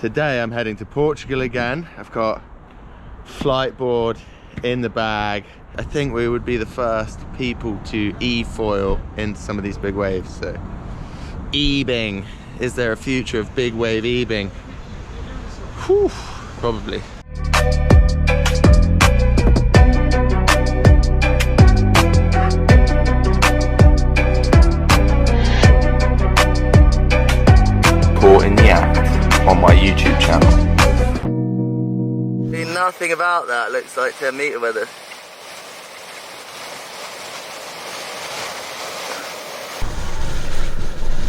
Today I'm heading to Portugal again. I've got Flite Board in the bag. I think we would be the first people to e-foil into some of these big waves. So, ebbing. Is there a future of big wave ebbing? Whew, probably. Caught in the act on my YouTube channel. Nothing about that looks like 10 metre weather.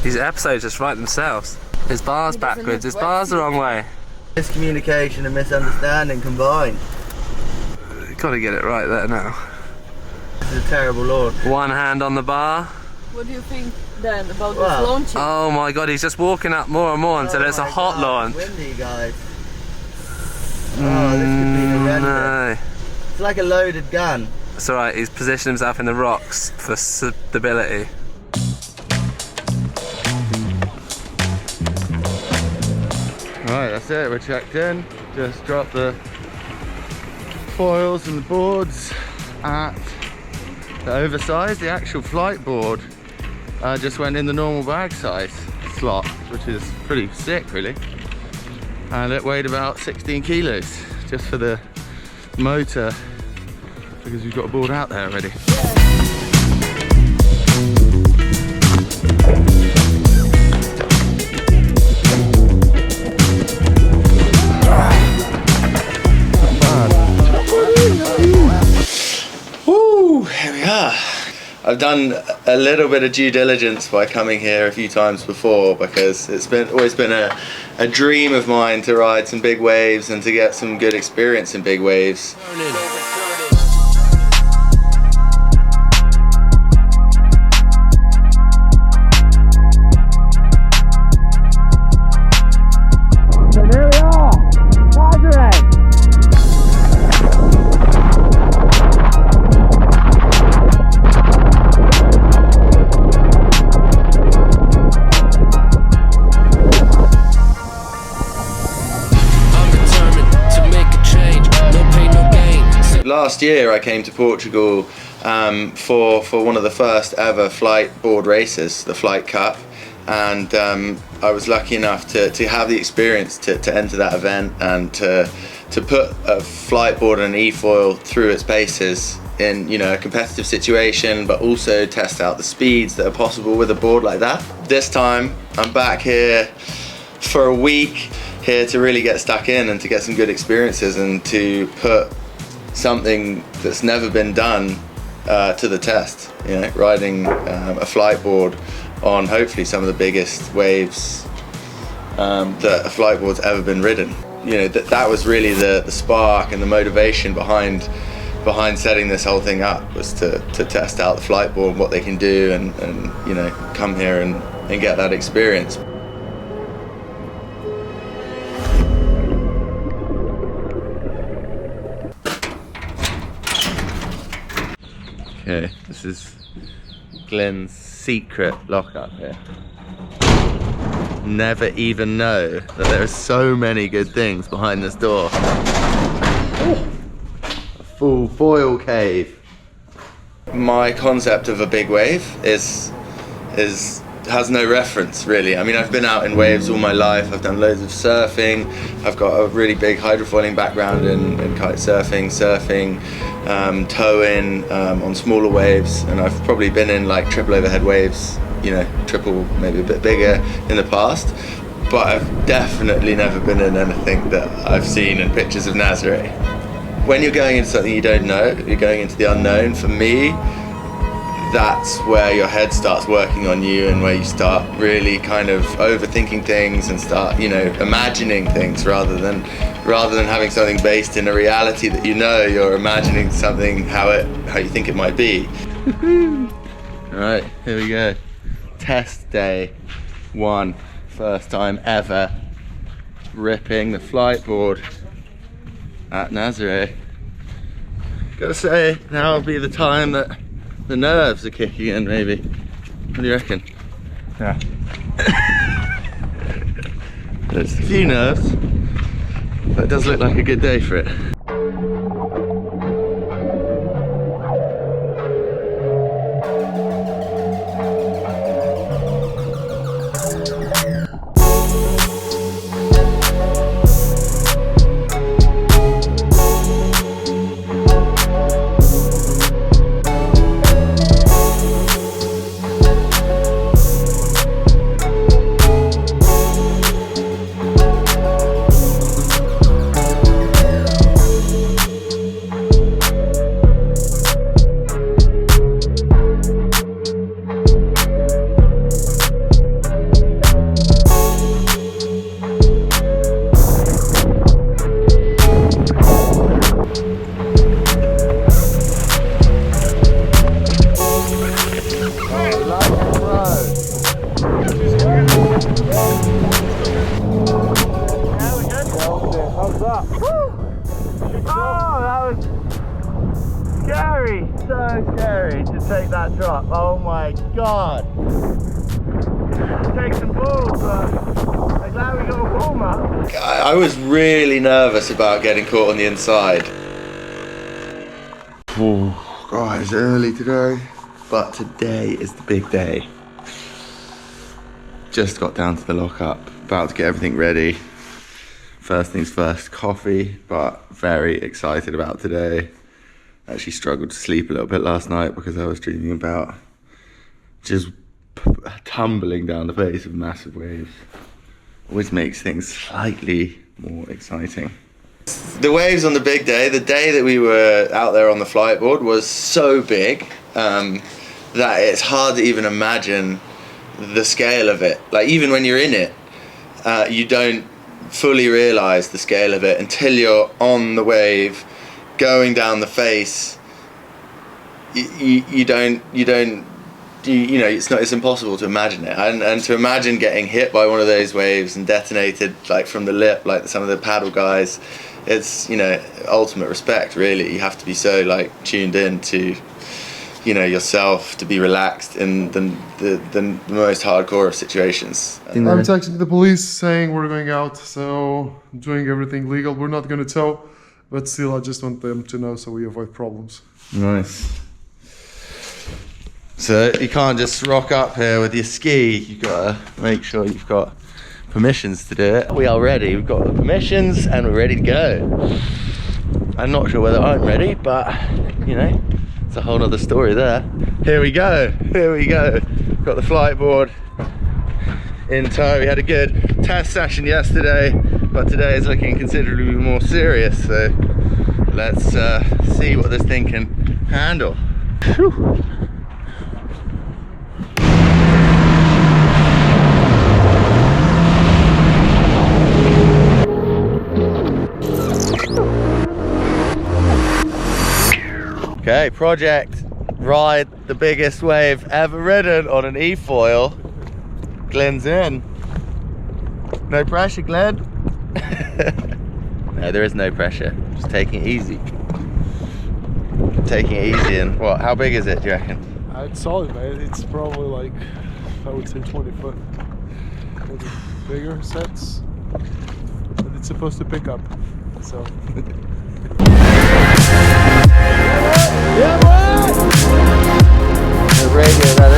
These episodes just write themselves. His bar's backwards, his bar's the wrong way. Miscommunication and misunderstanding combined. Gotta get it right there now. This is a terrible launch. One hand on the bar. What do you think then about this launching? Oh my god, he's just walking up more and more until it's a hot launch. Windy, guys. Oh, this could be horrendous. No. It's like a loaded gun. It's alright, he's positioned himself in the rocks for stability. Right, that's it, we're checked in. Just dropped the foils and the boards at the oversized. The actual Flite Board just went in the normal bag size slot, which is pretty sick really. And it weighed about 16 kilos just for the motor, because we've got a board out there already. Woo, here we are. I've done a little bit of due diligence by coming here a few times before, because it's always been a dream of mine to ride some big waves and to get some good experience in big waves. So there we are, Nazare. Last year I came to Portugal for one of the first ever Flite Board races, the Flite Cup, and I was lucky enough to have the experience to enter that event and to put a Flite Board and an e-foil through its paces in, you know, a competitive situation, but also test out the speeds that are possible with a board like that. This time I'm back here for a week, here to really get stuck in and to get some good experiences and to put something that's never been done to the test, you know, riding a Flite Board on hopefully some of the biggest waves that a Flite Board's ever been ridden. You know, that was really the spark and the motivation behind setting this whole thing up, was to test out the Flite Board, what they can do, and you know, come here and get that experience. Okay, this is Glyn's secret lockup here. Never even know that there are so many good things behind this door. A full foil cave. My concept of a big wave has no reference really. I mean, I've been out in waves all my life. I've done loads of surfing. I've got a really big hydrofoiling background in kite surfing, towing on smaller waves, and I've probably been in like triple overhead waves, you know, triple, maybe a bit bigger in the past, but I've definitely never been in anything that I've seen in pictures of Nazare. When you're going into something you don't know, you're going into the unknown. For me, that's where your head starts working on you, and where you start really kind of overthinking things and start, you know, imagining things rather than having something based in a reality that you know. You're imagining something how you think it might be. Alright, here we go. Test day 1. First time ever ripping the Flite Board at Nazare. Gotta say, now will be the time that the nerves are kicking in, maybe. What do you reckon? Yeah. There's a few nerves, but it does look like a good day for it. So scary to take that drop. Oh my god. Take some balls, but I'm glad we got a warm up. I was really nervous about getting caught on the inside. Oh god, it's early today, but today is the big day. Just got down to the lockup, about to get everything ready. First things first, coffee, but very excited about today. Actually struggled to sleep a little bit last night because I was dreaming about just tumbling down the face of massive waves. Always makes things slightly more exciting. The waves on the big day, the day that we were out there on the Flite Board, was so big that it's hard to even imagine the scale of it. Like, even when you're in it, you don't fully realise the scale of it until you're on the wave, going down the face. You know, it's impossible to imagine it, and to imagine getting hit by one of those waves and detonated like from the lip, like some of the paddle guys. It's, you know, ultimate respect, really. You have to be so like tuned in to, you know, yourself, to be relaxed in the most hardcore of situations. I'm texting the police saying we're going out, so doing everything legal. We're not going to tow, but still I just want them to know so we avoid problems. Nice. So you can't just rock up here with your ski. You've got to make sure you've got permissions to do it. We are ready. We've got the permissions and we're ready to go. I'm not sure whether I'm ready, but you know, it's a whole other story there. Here we go. Here we go. Got the Flite Board in tow. We had a good test session yesterday, but today is looking considerably more serious. So let's see what this thing can handle. Whew. Okay, project ride the biggest wave ever ridden on an e-foil. Glyn's in. No pressure, Glyn. No, there is no pressure. Just taking it easy. Taking it easy. And what? How big is it, do you reckon? It's solid, man. It's probably like, I would say 20 foot. Maybe bigger sets. But it's supposed to pick up, so. Yeah, boy! The radio that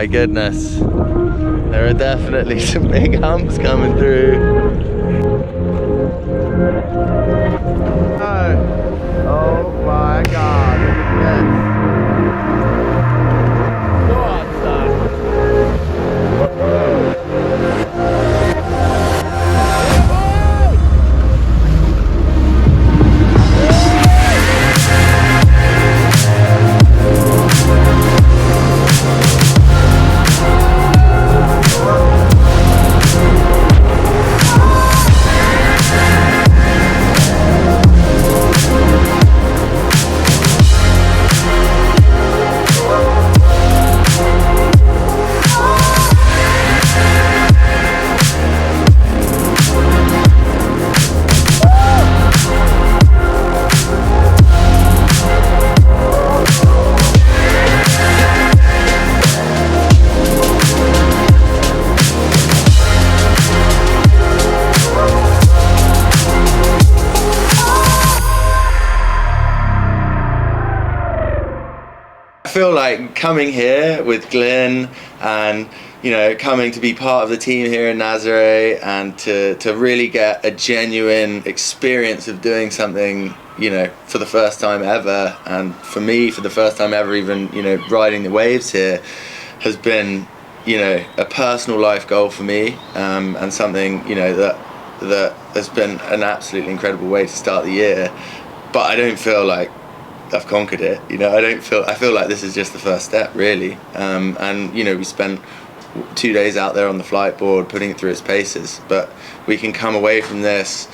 my goodness. There are definitely some big humps coming through. Oh my god, look at this. Go on, son. I feel like coming here with Glyn and, you know, coming to be part of the team here in Nazare and to really get a genuine experience of doing something, you know, for the first time ever, and for me for the first time ever even, you know, riding the waves here has been, you know, a personal life goal for me, and something, you know, that has been an absolutely incredible way to start the year. But I don't feel like I've conquered it, you know. I feel like this is just the first step, really. And you know, we spent 2 days out there on the Flite Board putting it through its paces, but we can come away from this,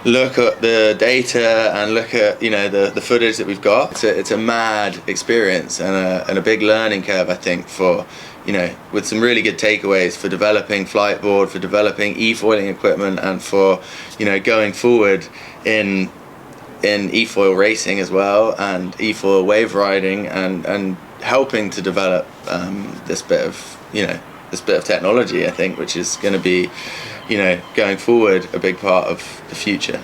look at the data and look at, you know, the footage that we've got. It's a mad experience and a big learning curve, I think, for, you know, with some really good takeaways for developing Flite Board, for developing e-foiling equipment, and for, you know, going forward in e-foil racing as well, and e-foil wave riding, and helping to develop this bit of technology, I think, which is going to be, you know, going forward a big part of the future.